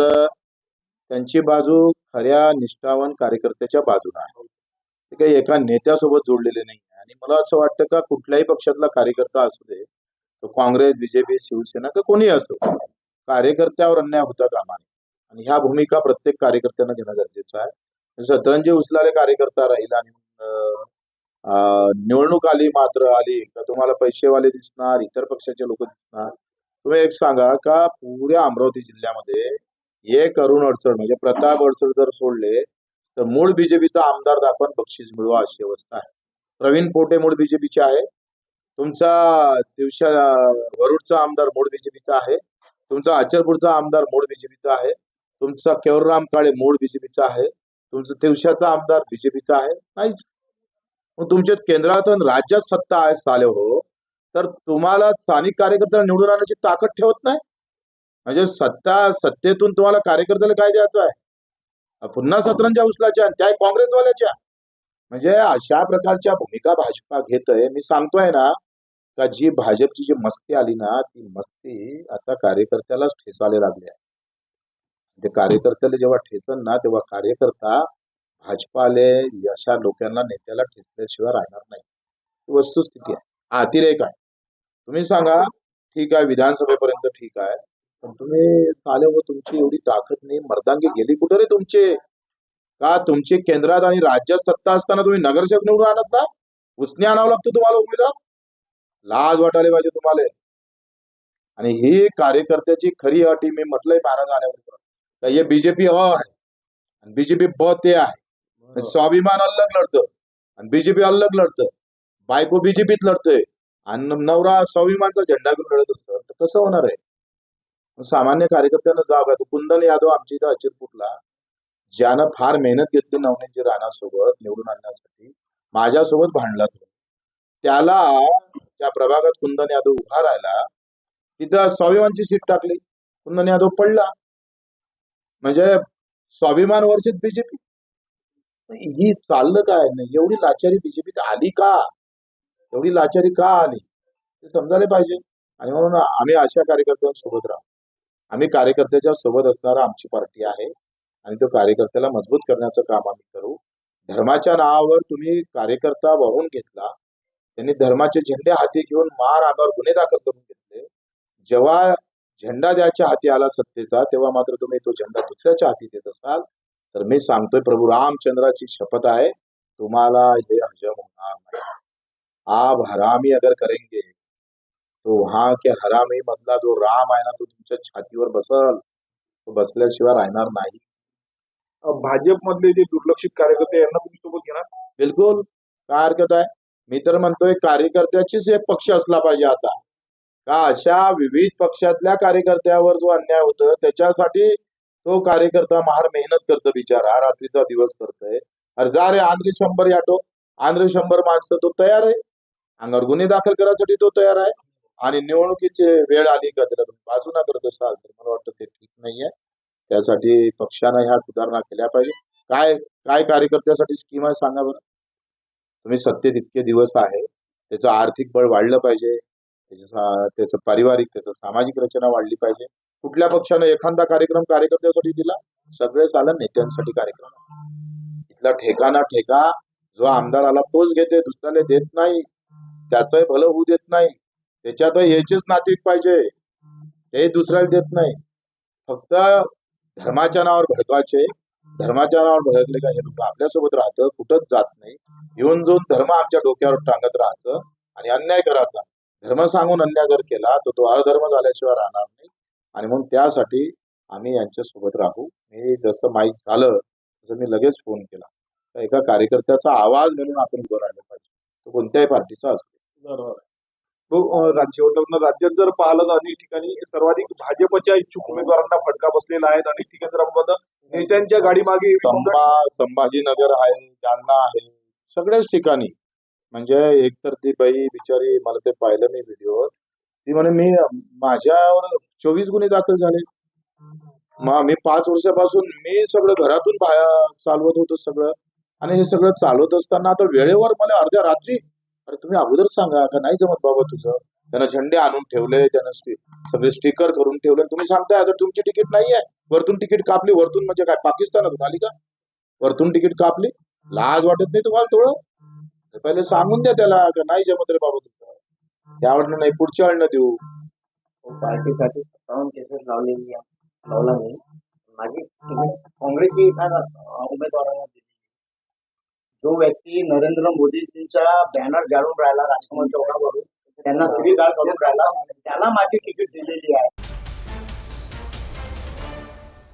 त्यांची बाजू खऱ्या निष्ठावान कार्यकर्त्याच्या बाजूला आहे. ते काही एका नेत्यासोबत जोडलेले नाही आहे. आणि मला असं वाटतं का कुठल्याही पक्षातला कार्यकर्ता असू दे, तो काँग्रेस, बीजेपी, शिवसेना का कोणी असो, कार्यकर्त्यावर अन्याय होता कामा नये. आणि ह्या भूमिका प्रत्येक कार्यकर्त्यानं घेणं गरजेचं आहे. सतरंजी उचलाले कार्यकर्ता राहील आणि निवडणूक आली का तुम्हाला पैसेवाले दिसणार, इतर पक्षाचे लोक दिसणार. तुम्ही एक सांगा का पुऱ्या अमरावती जिल्ह्यामध्ये एक अरुण अडसड म्हणजे प्रताप अडसड जर सोडले तर मूळ बीजेपीचा आमदार दाखवून बक्षीस मिळवा अशी अवस्था आहे. प्रवीण पोटे मूळ बीजेपीचे आहे. तुमचा दिवसा वरुडचा आमदार मूळ बीजेपीचा आहे. तुमचा अचलपूरचा आमदार मूळ बीजेपीचा आहे. तुमचा केवरराम काळे मूळ बीजेपीचा आहे. तुमचा तिवशाचा आमदार बीजेपीचा आहे. नाहीच. मग तुमच्या केंद्रात आणि राज्यात सत्ता आहे साले हो, तर तुम्हाला स्थानिक कार्यकर्त्याला निवडून आणण्याची ताकद ठेवत नाही. म्हणजे सत्तेतून तुम्हाला कार्यकर्त्याला काय द्यायचं आहे? पुन्हा सतरंजा उचलाच्या त्या काँग्रेसवाल्याच्या. म्हणजे अशा प्रकारच्या भूमिका भाजपा घेतोय. मी सांगतोय ना का जी भाजपची जी मस्ती आली ना, ती मस्ती आता कार्यकर्त्यालाच ठेचायला लागली आहे. म्हणजे कार्यकर्त्याला जेव्हा ठेचन ना, तेव्हा कार्यकर्ता भाजपाले अशा लोकांना नेत्याला ठेचल्याशिवाय राहणार नाही. ही वस्तुस्थिती आहे. हा अतिरेक आहे. तुम्ही सांगा ठीक आहे, विधानसभेपर्यंत ठीक आहे, पण तुम्ही साले हो तुमची एवढी ताकद नाही, मर्दांगी गेली कुठे रे तुमचे? का तुमची केंद्रात आणि राज्यात सत्ता असताना तुम्ही नगरसेवक निवडून आणत ना? उसने आणावं लागतं तुम्हाला उमेदवार. लाज वाटायला पाहिजे तुम्हाला. आणि ही कार्यकर्त्याची खरी अट मी म्हटलंय महाराज आल्यावर, हे बीजेपी अ आहे आणि बीजेपी ब ते आहे. स्वाभिमान अलग लढतं आणि बीजेपी अलग लढतं. बायको बीजेपीत लढतोय आणि नवरा स्वाभिमानचा झेंडा घेऊन लढत असतं, तर कसं होणार आहे? सामान्य कार्यकर्त्यांना जाग आहे. कुंदन यादव आमच्या इथं अचलपूरला, ज्यानं फार मेहनत घेतली नवनीतजी राणासोबत निवडून आणण्यासाठी, माझ्यासोबत भांडला तो. त्याला त्या प्रभागात कुंदन यादव उभा राहिला, तिथं स्वाभिमानची सीट टाकली, कुंदन यादव पडला. म्हणजे स्वाभिमान वर्षित बीजेपी. ही चाललं काय नाही? एवढी लाचारी बीजेपीत आली का? एवढी लाचारी का आली ते समजायला पाहिजे. आणि म्हणून आम्ही अशा कार्यकर्त्यांसोबत राहू. आम्ही कार्यकर्त्याच्या सोबत असणारा आमची पार्टी आहे आणि तो कार्यकर्त्याला मजबूत करण्याचं काम आम्ही करू. धर्माच्या नावावर तुम्ही कार्यकर्ता वाहून घेतला, त्यांनी धर्माचे झेंडे हाती घेऊन अंगावर गुन्हे दाखल करून घेतले. जेव्हा झेंडा द्यायच्या हाती आला सत्तेचा, तेव्हा मात्र तुम्ही तो झेंडा दुसऱ्याच्या हाती देत असाल, तर मी सांगतोय प्रभू रामचंद्राची शपथ आहे, तुम्हाला हे हजम होणार नाही. आप हरामी अगर करेंगे तो वहां के हरामी मधला जो राम आहे ना, तो तुमच्या छातीवर बसल, तो बसल्याशिवाय राहणार नाही. भाजपमधले जे दुर्लक्षित कार्यकर्ते यांना तुम्ही सोबत घेणार? बिलकुल, काय हरकत आहे? मी तर म्हणतोय कार्यकर्त्याचीच एक पक्ष असला पाहिजे आता. का अशा विविध पक्षातल्या कार्यकर्त्यावर जो अन्याय होतो त्याच्यासाठी तो कार्यकर्ता महार मेहनत करतो, बिचारा रात्रीचा दिवस करतोय. अरे जा रे आंध्री 100 याटो, आंध्री 100 माणसं तो तयार आहे, अंगावर गुन्हे दाखल करायसाठी तो तयार आहे. आणि निवडणुकीची वेळ आली का त्याला तुम्ही बाजूला करत असाल, तर मला वाटतं ते ठीक नाहीये. त्यासाठी पक्षानं ह्या सुधारणा केल्या पाहिजे. काय काय कार्यकर्त्यासाठी स्कीम आहे सांगा बरं. तुम्ही सत्तेत इतके दिवस आहे, त्याचं आर्थिक बळ वाढलं पाहिजे, त्याचं पारिवारिक, त्याचं सामाजिक रचना वाढली पाहिजे. कुठल्या पक्षानं एखादा कार्यक्रम कार्यकर्त्यासाठी दिला? सगळे चालन नेत्यांसाठी कार्यक्रम. इथला ठेका जो आमदार आला तोच घेते, दुसऱ्याला देत नाही. त्याचंही भलं होऊ देत नाही. त्याच्यात याचेच नातेवाईक पाहिजे, ते दुसऱ्याला देत नाही. फक्त धर्माच्या नावावर भडकवायचे. धर्माच्या नावावर भडकले का हे लोक आपल्यासोबत राहतं, कुठंच जात नाही. येऊन जाऊन धर्म आमच्या डोक्यावर टांगत राहतं आणि अन्याय करायचा. धर्म सांगून अन्याय जर केला तर तो अधर्म झाल्याशिवाय राहणार नाही. आणि म्हणून त्यासाठी आम्ही यांच्यासोबत राहू. मी जसं माहीत झालं तसं मी लगेच फोन केला. तर एका कार्यकर्त्याचा आवाज म्हणून आपण उभं राहिलं पाहिजे, तो कोणत्याही पार्टीचा असतो. बरोबर. राज्यात जर पाहिलं तर अनेक ठिकाणी सर्वाधिक भाजपच्या इच्छुक उमेदवारांना फटका बसलेला आहे. अनेक ठिकाणी जर आपण नेत्यांच्या गाडीमागे संभाजीनगर आहे, जालना आहे, सगळ्याच ठिकाणी. म्हणजे एकतर ती बाई बिचारी, मला ते पाहिलं मी व्हिडिओ, ती म्हणे मी माझ्यावर 24 गुन्हे दाखल झाले. मग मी 5 वर्षापासून मी सगळं घरातून चालवत होतो सगळं, आणि हे सगळं चालवत असताना आता वेळेवर मला अर्ध्या रात्री, अरे तुम्ही अगोदर सांगा का नाही जमत बाबा तुझं. त्यानं झेंडे आणून ठेवले, त्यानं सगळे स्टिकर करून ठेवले, तुम्ही सांगताय आता तुमची तिकीट नाही आहे. वरतून तिकीट कापली, वरतून म्हणजे काय पाकिस्तानातून आली का? वरतून तिकीट कापली, लाज वाटत नाही तुम्हाला थोडं? पहिले सांगून द्या त्याला का नाही जमत रे बाबा तुझं, यावरनं नाही पुढच्या वेळेला देऊ. पार्टीसाठी 57 केसेस लावला नाही. माझी काँग्रेसही एका उमेदवाराला दिली. जो व्यक्ती नरेंद्र मोदींचा बॅनर जाळून राहिला राजकमल चौकावरून, त्यांना शिवीगाळ करून राहिला, त्याला माझी तिकीट दिलेली आहे.